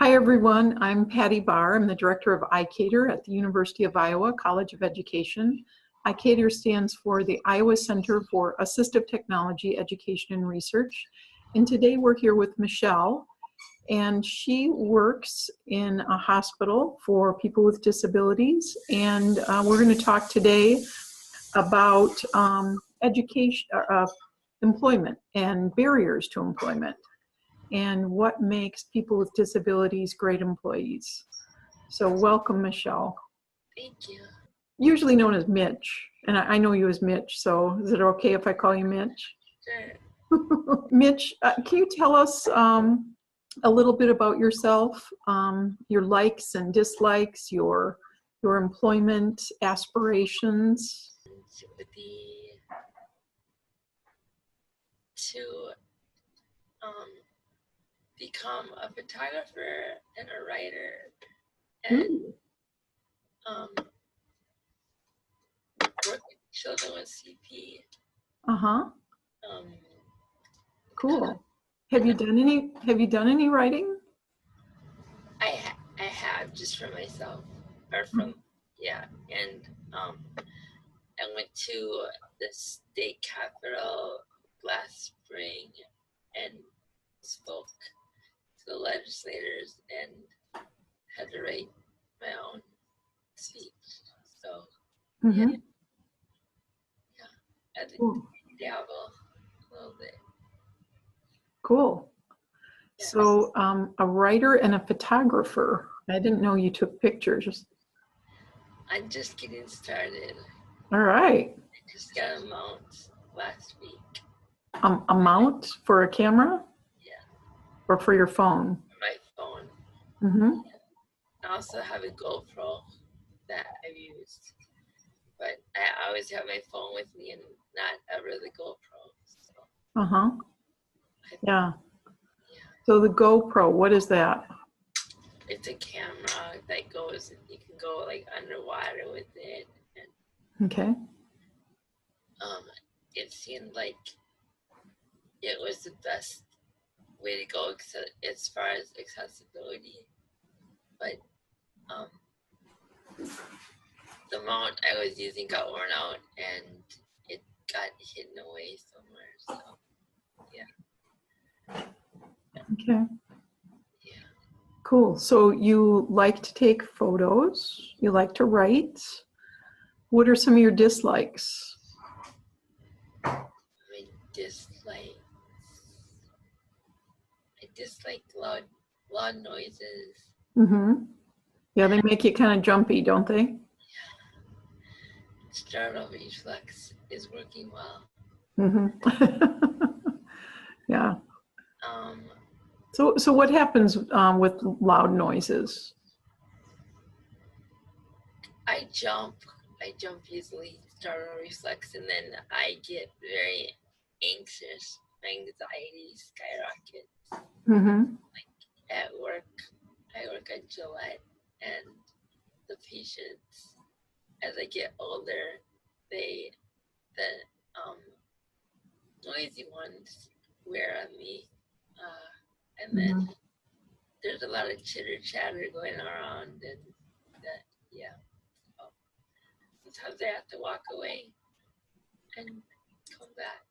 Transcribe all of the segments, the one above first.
Hi, everyone. I'm Patty Barr. I'm the director of iCater at the University of Iowa College of Education. iCater stands for the Iowa Center for Assistive Technology, Education, and Research. And today we're here with Michelle, and she works in a hospital for people with disabilities. And we're going to talk today about education, employment and barriers to employment, and what makes people with disabilities great employees. So welcome, Michelle. Thank you. Usually known as Mitch, and I know you as Mitch, so is it okay if I call you Mitch? Sure. Mitch, can you tell us a little bit about yourself, your likes and dislikes, your employment aspirations? Would be to become a photographer and a writer, and work with children with CP. Cool. Have you done any writing? I have, just for myself, or from and I went to the state capitol last spring and spoke to the legislators and had to write my own speech. So I had to dabble a little bit. Cool. Yes. So a writer and a photographer. I didn't know you took pictures. I'm just getting started. All right. I just got a mount last week. A mount for a camera? Yeah. Or for your phone? My phone. Mm-hmm. I also have a GoPro that I've used, but I always have my phone with me and not ever the GoPro. So. Yeah. So the GoPro, what is that? It's a camera that goes, you can go like underwater with it. And, okay. It seemed like it was the best way to go as far as accessibility. But the mount I was using got worn out and it got hidden away somewhere. So, yeah. Okay. Yeah. Cool. So you like to take photos? You like to write? What are some of your dislikes? My dislikes. I dislike loud noises. Mm-hmm. Yeah, they make you kind of jumpy, don't they? Yeah. Startle reflex is working well. Mm-hmm. Yeah. So what happens with loud noises? I jump easily, startle reflex, and then I get very anxious. My anxiety skyrockets. Mm-hmm. Like at work, I work at Gillette, and the patients, as I get older, the noisy ones wear on me, and then there's a lot of chitter chatter going around, and that sometimes I have to walk away and come back,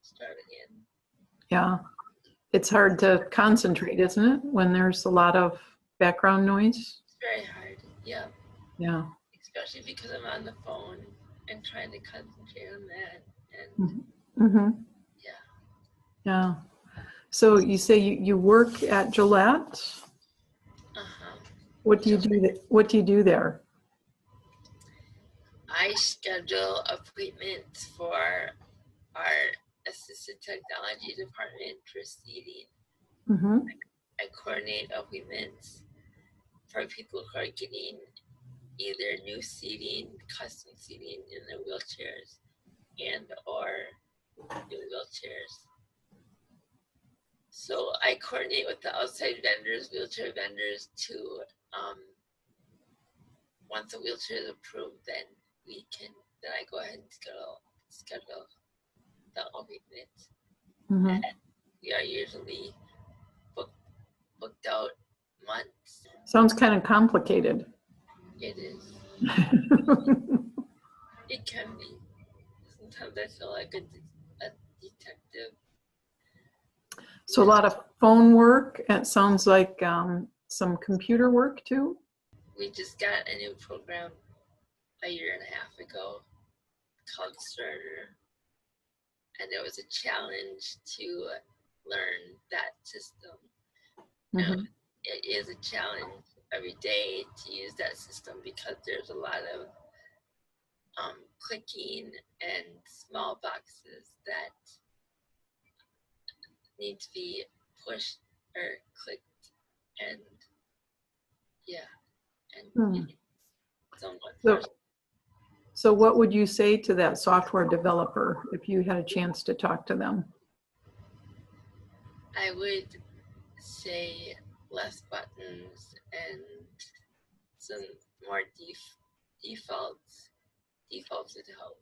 start again. Yeah, it's hard to concentrate, isn't it, when there's a lot of background noise? It's very hard, yeah. Yeah. Especially because I'm on the phone and trying to concentrate on that. And yeah. So you say you work at Gillette? What do you do? What do you do there? I schedule appointments for our assistive technology department for seating. I coordinate appointments for people who are getting either new seating, custom seating in their wheelchairs, and or new wheelchairs. So I coordinate with the outside vendors, wheelchair vendors, to once a wheelchair is approved, then I go ahead and schedule the appointment. And we are usually booked out months Sounds kind of complicated. It is. It can be. Sometimes I feel like a detective. So a lot of phone work. It sounds like some computer work too. We just got a new program a year and a half ago called Starter, and it was a challenge to learn that system. Mm-hmm. It is a challenge every day to use that system because there's a lot of clicking and small boxes that need to be pushed or clicked, and somewhat. So what would you say to that software developer if you had a chance to talk to them? I would say less buttons and some more defaults would help.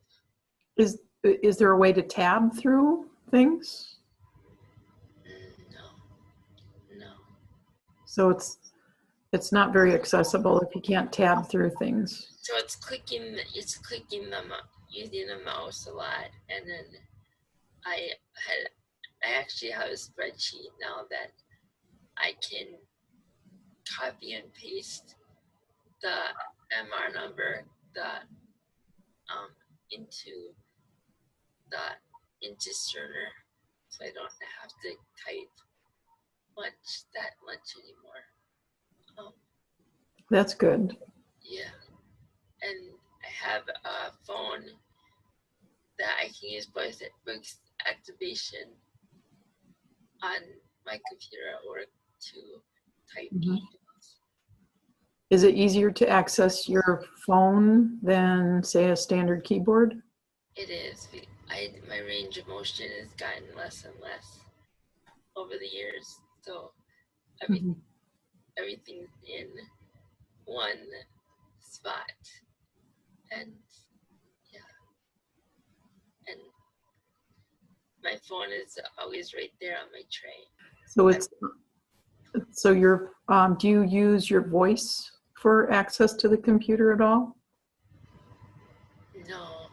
Is there a way to tab through things? No. So it's not very accessible if you can't tab through things. So it's clicking them using a mouse a lot, and then I actually have a spreadsheet now that I can copy and paste the MR number into Cerner, so I don't have to type that much anymore. That's good. Yeah, and I have a phone that I can use voice activation on my computer at work to type emails. Is it easier to access your phone than, say, a standard keyboard? It is. My range of motion has gotten less and less over the years, so everything's in one spot, and my phone is always right there on my tray. Do you use your voice for access to the computer at all? No,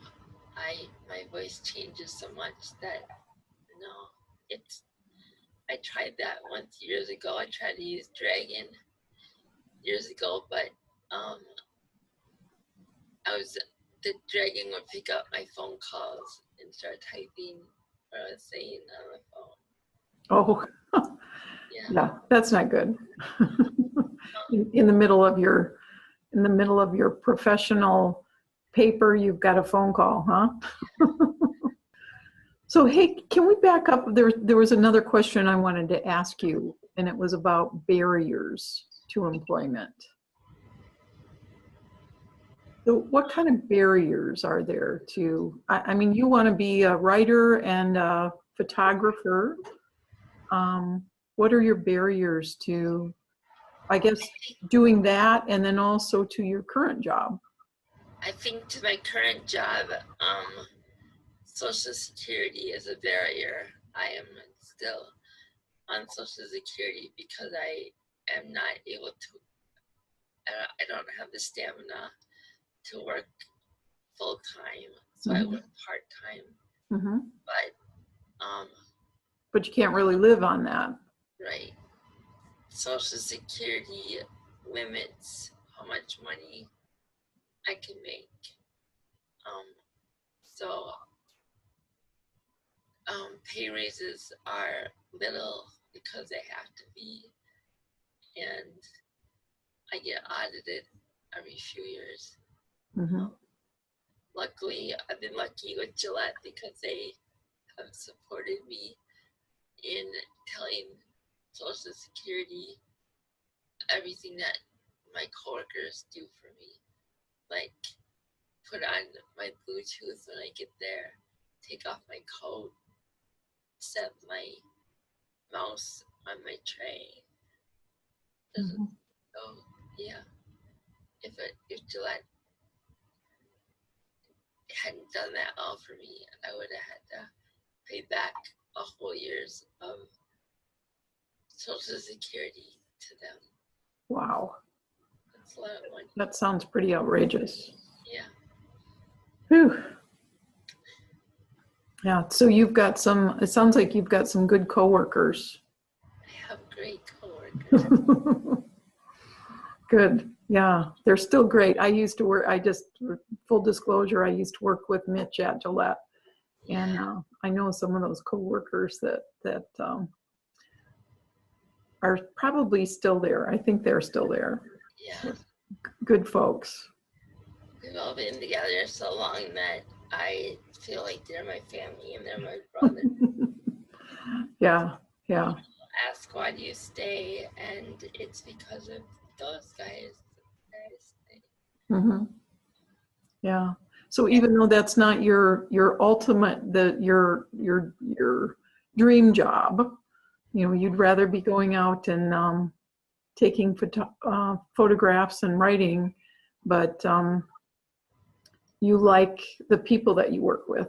my voice changes so much that no, I tried that once years ago. I tried to use Dragon years ago, but the Dragon would pick up my phone calls and start typing what I was saying on the phone. Oh, yeah, that's not good. in the middle of your professional paper, you've got a phone call, huh? So, hey, can we back up? There was another question I wanted to ask you, and it was about barriers to employment. So what kind of barriers are there to, I mean, you want to be a writer and a photographer. What are your barriers to, I guess, doing that and then also to your current job? I think to my current job, Social Security is a barrier. I am still on Social Security because I am not able to, I don't have the stamina to work full time, so I work part time. But you can't really live on that. Right. Social Security limits how much money I can make. So pay raises are little because they have to be, and I get audited every few years. Luckily, I've been lucky with Gillette because they have supported me in telling Social Security everything that my coworkers do for me, like put on my Bluetooth when I get there, take off my coat, set my mouse on my tray. So yeah, if Gillette hadn't done that all for me, I would have had to pay back a whole year's of Social Security to them. Wow. It's a lot of money. That sounds pretty outrageous. Yeah. Whew. Yeah, so you've got some, it sounds like you've got some good coworkers. I have great coworkers. Good. Yeah, they're still great. I used to work, full disclosure, I used to work with Mitch at Gillette. And I know some of those coworkers that are probably still there. I think they're still there. Yeah. Good folks. We've all been together so long that I feel like they're my family and they're my brother. Yeah. People ask why do you stay, and it's because of those guys. Mm-hmm. Yeah. So even though that's not your ultimate, your dream job, you know, you'd rather be going out and taking photographs and writing, but you like the people that you work with.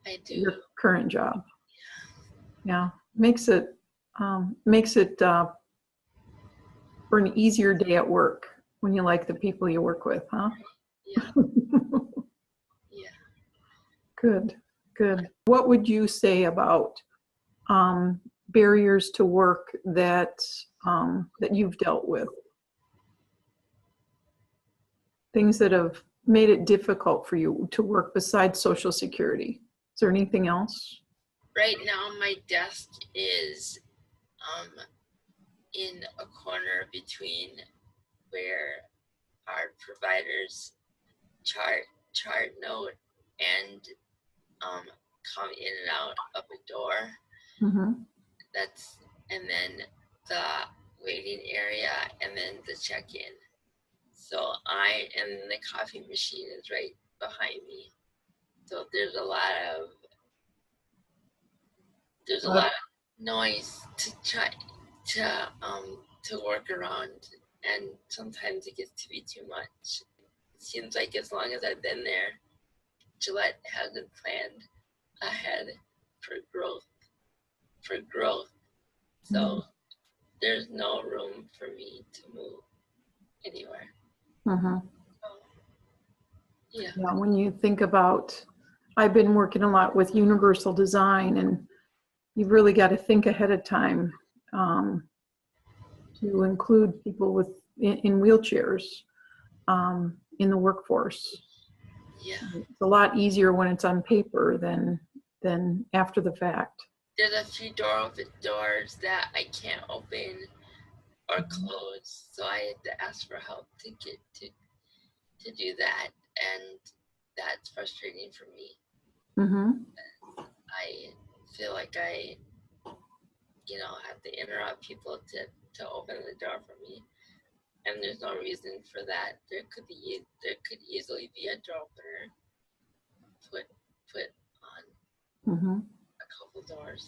I do. Your current job. Yeah. Makes it for an easier day at work when you like the people you work with, huh? Yeah. Yeah. Good. What would you say about barriers to work that you've dealt with? Things that have made it difficult for you to work besides Social Security. Is there anything else? Right now, my desk is in a corner between where our providers chart note and come in and out of a door. Mm-hmm. And then the waiting area and then the check-in. So the coffee machine is right behind me. So there's a lot of noise to try to work around, and sometimes it gets to be too much. It seems like as long as I've been there, Gillette hasn't planned ahead for growth. So there's no room for me to move anywhere. Mm-hmm. Yeah. Yeah. When you think about, I've been working a lot with universal design, and you've really got to think ahead of time to include people in wheelchairs in the workforce. Yeah. It's a lot easier when it's on paper than after the fact. There's a few doors that I can't open or close, so I had to ask for help to get to do that, and that's frustrating for me. Mm-hmm. I feel like I have to interrupt people to open the door for me, and there's no reason for that. There could easily be a door opener put on Mm-hmm. a couple doors.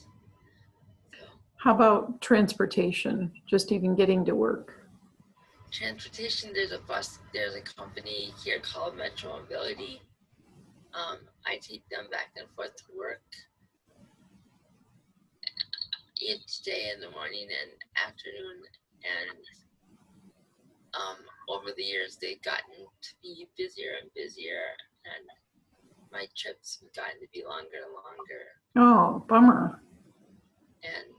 So, how about transportation, just even getting to work? Transportation, there's a company here called Metro Mobility. I take them back and forth to work each day in the morning and afternoon, and over the years they've gotten to be busier and busier, and my trips have gotten to be longer and longer. Oh, bummer. And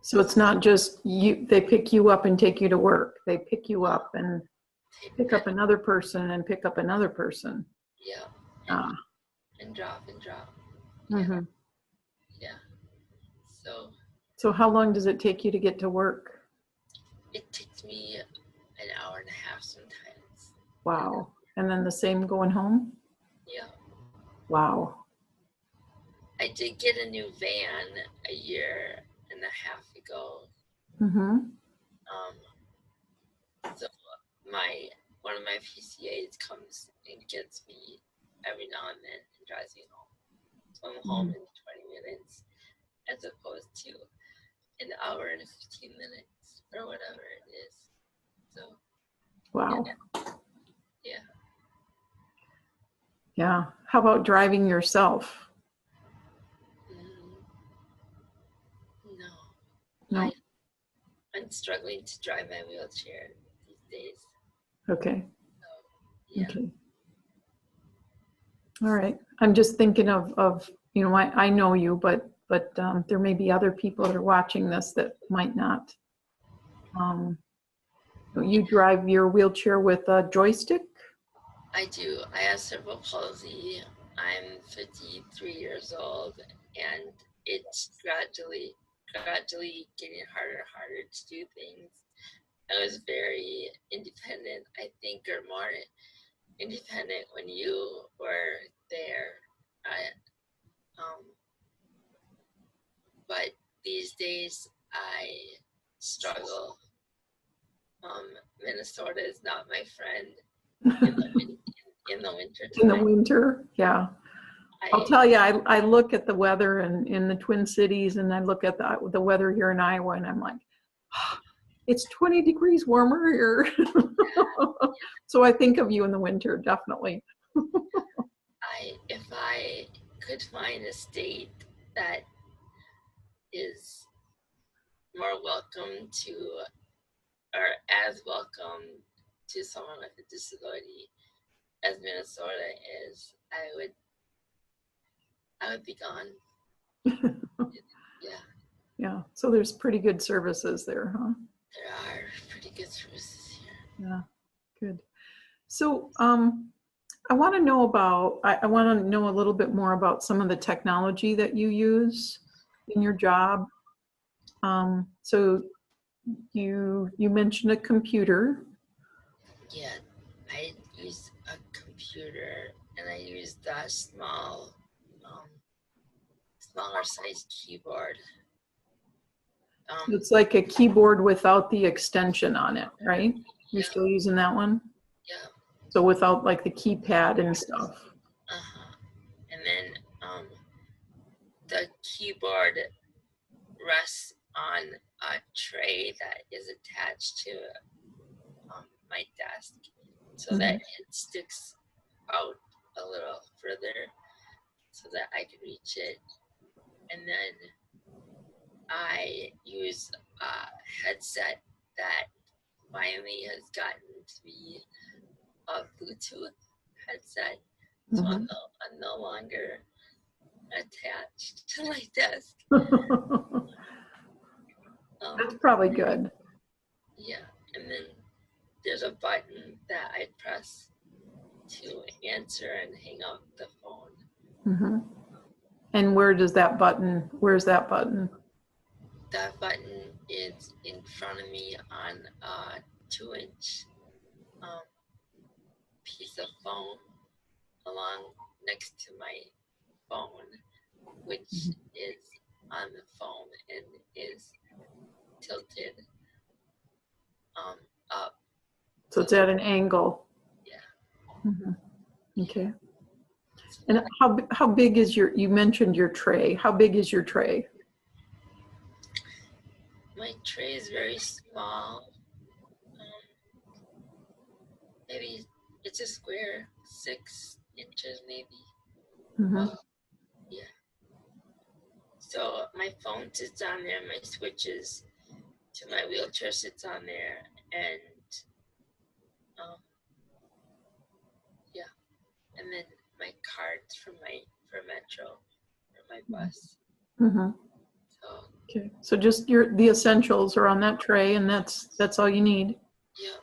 so it's not just they pick you up and take you to work. They pick you up and pick up another person and pick up another person. Yeah. And drop. Mm-hmm. Yeah. So how long does it take you to get to work? It takes me an hour and a half sometimes. Wow. And then the same going home? Yeah. Wow. I did get a new van a year and a half ago. Mm-hmm. So one of my PCAs comes and gets me every now and then and drives me home. So I'm home in 20 minutes as opposed to an hour and 15 minutes or whatever it is. So. Wow. Yeah. Yeah. How about driving yourself? No. I'm struggling to drive my wheelchair these days. Okay. So, yeah. Okay. All right. I'm just thinking of I know you, but there may be other people that are watching this that might not. Um, you drive your wheelchair with a joystick? I do. I have cerebral palsy. I'm 53 years old, and it's gradually getting harder and harder to do things. I was very independent, I think, or more independent when you were there. Um, but these days I struggle. Minnesota is not my friend in the winter In the time. winter, yeah. I'll tell you, I look at the weather in the Twin Cities, and I look at the weather here in Iowa, and I'm like, oh, it's 20 degrees warmer here. So I think of you in the winter, definitely. If I could find a state that is more welcome to, or as welcome to someone with a disability as Minnesota is, I would be gone. Yeah. Yeah. So there's pretty good services there, huh? There are pretty good services here. Yeah. Good. So I want to know I want to know a little bit more about some of the technology that you use in your job. So you mentioned a computer. Yeah, I use a computer, and I use that smaller size keyboard. It's like a keyboard without the extension on it, right? You're Yeah. still using that one? Yeah. So without like the keypad and stuff. And then the keyboard rests on a tray that is attached to my desk, so that it sticks out a little further so that I can reach it. And then I use a headset that finally has gotten to be a Bluetooth headset, so I'm no longer attached to my desk. That's probably good. Yeah, and then there's a button that I press to answer and hang up the phone. And where's that button? That button is in front of me on a 2-inch piece of foam along next to my phone, which is on the phone and is tilted up. So it's at an angle. Yeah. Okay. And how big is you mentioned your tray. How big is your tray? My tray is very small. Maybe it's a square, 6 inches maybe. Yeah. So my phone sits on there, my switches to my wheelchair sits on there, and yeah, and then my cards for Metro, for my bus. So okay, so just the essentials are on that tray, and that's all you need. yeah,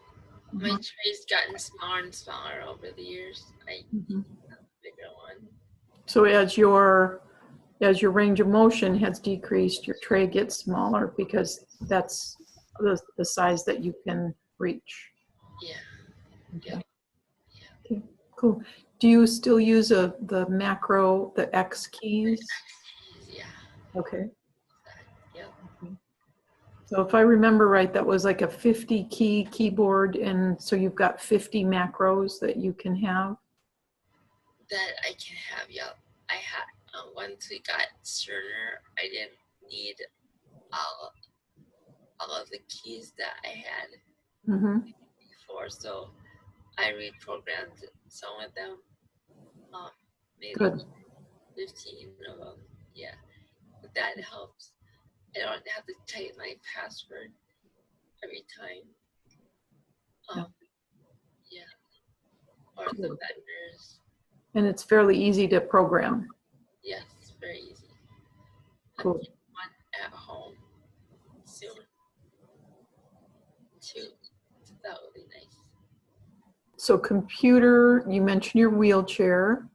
my tray's gotten smaller and smaller over the years. I need a bigger one. So as your range of motion has decreased, your tray gets smaller because that's the size that you can reach. Yeah. Okay. Yeah. Okay. Cool. Do you still use the X keys? Yeah. Okay. Yep. So if I remember right, that was like a 50 key keyboard, and so you've got 50 macros that you can have. That I can have. Yep. I had once we got Cerner, I didn't need all of the keys that I had before, so I reprogrammed some of them. Maybe Good. 15 of them. Yeah, but that helps. I don't have to type my password every time. or the vendors. And it's fairly easy to program. Yes, very easy. Cool. I'm getting one at home soon too. So that would be nice. So computer, you mentioned your wheelchair.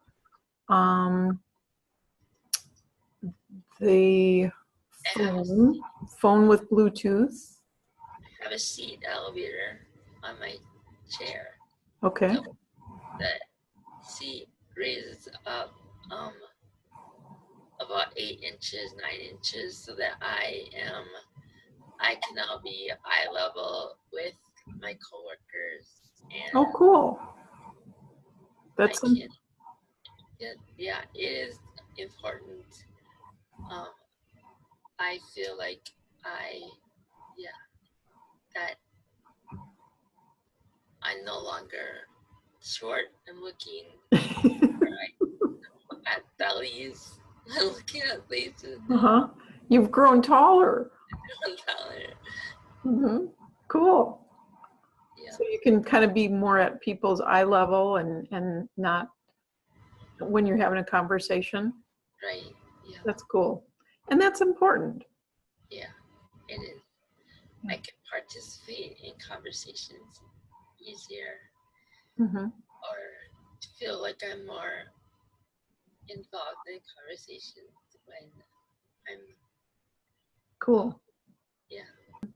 The phone with Bluetooth. I have a seat elevator on my chair. Okay. So the seat raises up about 8 inches, 9 inches, so that I can now be eye level with my coworkers. And oh, cool. That's yeah, it is important. I feel like that I'm no longer short. I'm looking at bellies. I'm looking at faces. You've grown taller. Cool. Yeah. So you can kind of be more at people's eye level and not when you're having a conversation. Right. Yeah. That's cool. And that's important. Yeah, it is. I can participate in conversations easier, or feel like I'm more involved in conversations when I'm cool. Yeah.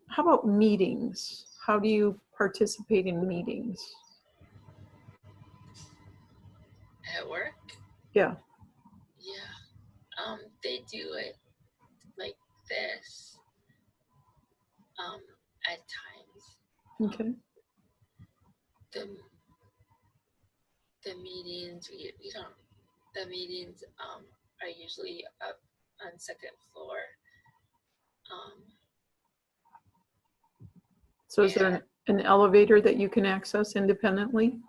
How about meetings? How do you participate in meetings? At work? Yeah. Yeah. They do it like this at times. Okay. The meetings the meetings are usually up on second floor. So is there an elevator that you can access independently?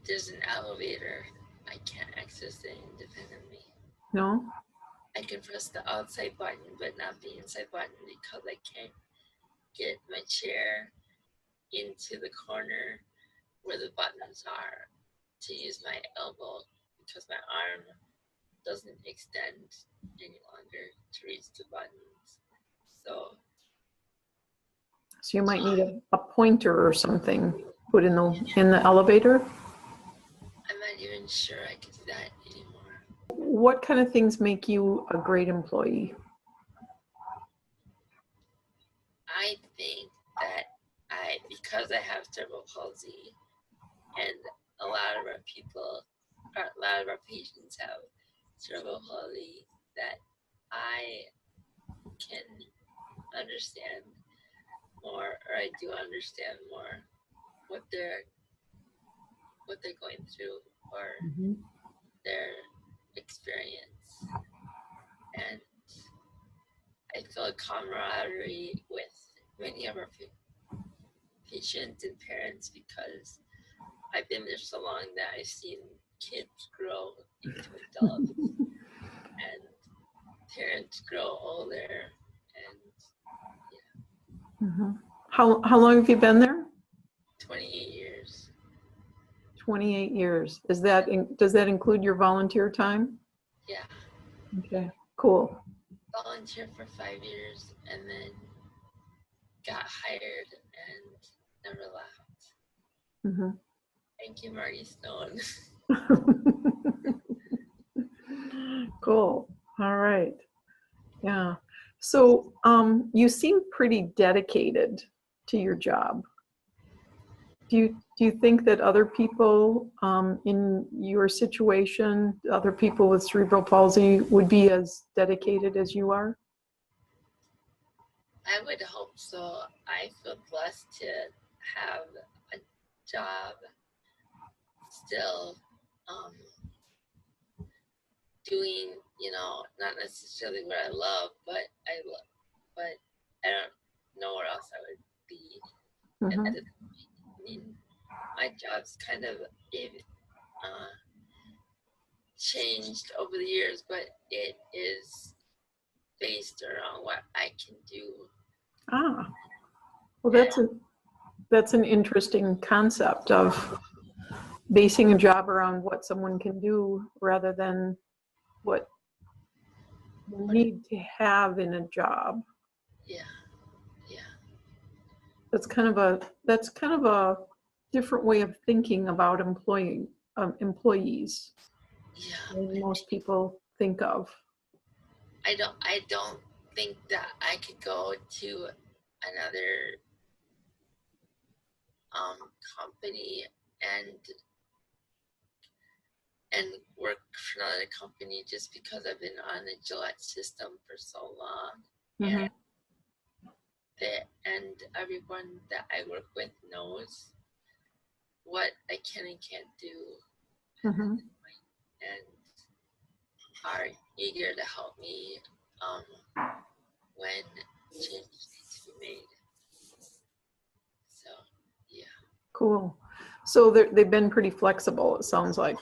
There's an elevator. I can't access it independently. No? I can press the outside button, but not the inside button because I can't get my chair into the corner where the buttons are to use my elbow because my arm doesn't extend any longer to reach the buttons. So you might need a pointer or something put in the elevator? I'm not even sure I can do that anymore. What kind of things make you a great employee? I think that because I have cerebral palsy and a lot of our patients have cerebral palsy, that I can understand more, or I do understand more what they're going through or their experience, and I feel a camaraderie with many of our patients and parents because I've been there so long that I've seen kids grow into adults and parents grow older, and How long have you been there? 28 years. 28 years. Does that include your volunteer time? Yeah. Okay, cool. Volunteered for 5 years and then got hired and never left. Thank you, Marty Stone. Cool. All right. Yeah. So you seem pretty dedicated to your job. Do you think that other people in your situation, other people with cerebral palsy, would be as dedicated as you are? I would hope so. I feel blessed to have a job still doing, not necessarily what I love, but I don't know where else I would be. I mean, my job's kind of changed over the years, but it is based around what I can do. Well, that's an interesting concept of basing a job around what someone can do rather than what you need to have in a job. Yeah, yeah. That's kind of a different way of thinking about employees Yeah. than most people think of. I don't think that I could go to another company and work for another company just because I've been on the Gillette system for so long. Mm-hmm. And everyone that I work with knows what I can and can't do, Mm-hmm. and are eager to help me when changes need to be made. So, yeah. Cool. So they've been pretty flexible, it sounds like.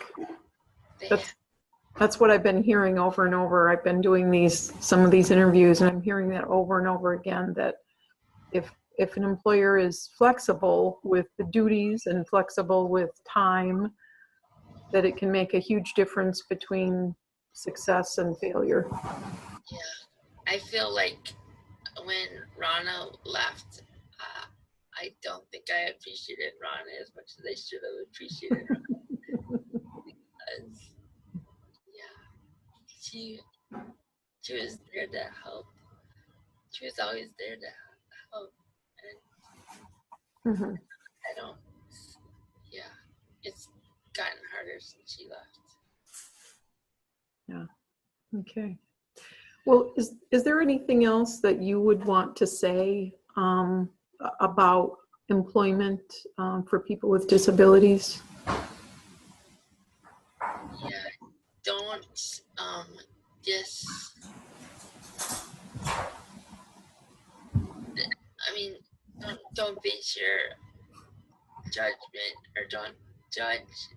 That's what I've been hearing over and over. I've been doing some of these interviews, and I'm hearing that over and over again, that if an employer is flexible with the duties and flexible with time, that it can make a huge difference between success and failure. Yeah. I feel like when Rana left, I don't think I appreciated Rana as much as I should have appreciated her. Because, yeah, she was there to help. She was always there to help. And Mm-hmm. yeah, it's gotten harder since she left. Yeah. Okay. Well, is there anything else that you would want to say about employment for people with disabilities? Yeah, don't just. I mean, don't base your judgment, or don't judge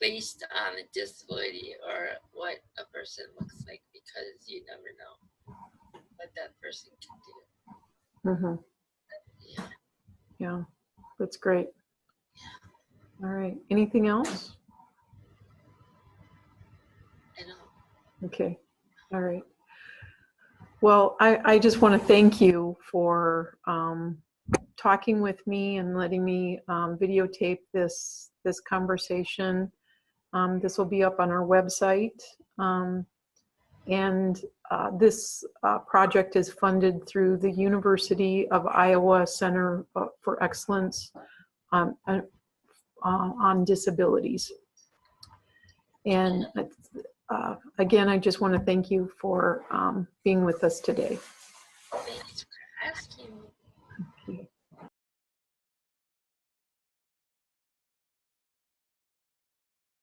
based on a disability or what a person looks like, because you never know what that person can do. Mm-hmm. Yeah. Yeah, that's great. All right. Anything else? I know. Okay. All right. Well, I just want to thank you for talking with me and letting me videotape this conversation. This will be up on our website. And this project is funded through the University of Iowa Center for Excellence on Disabilities. And again, I just want to thank you for being with us today.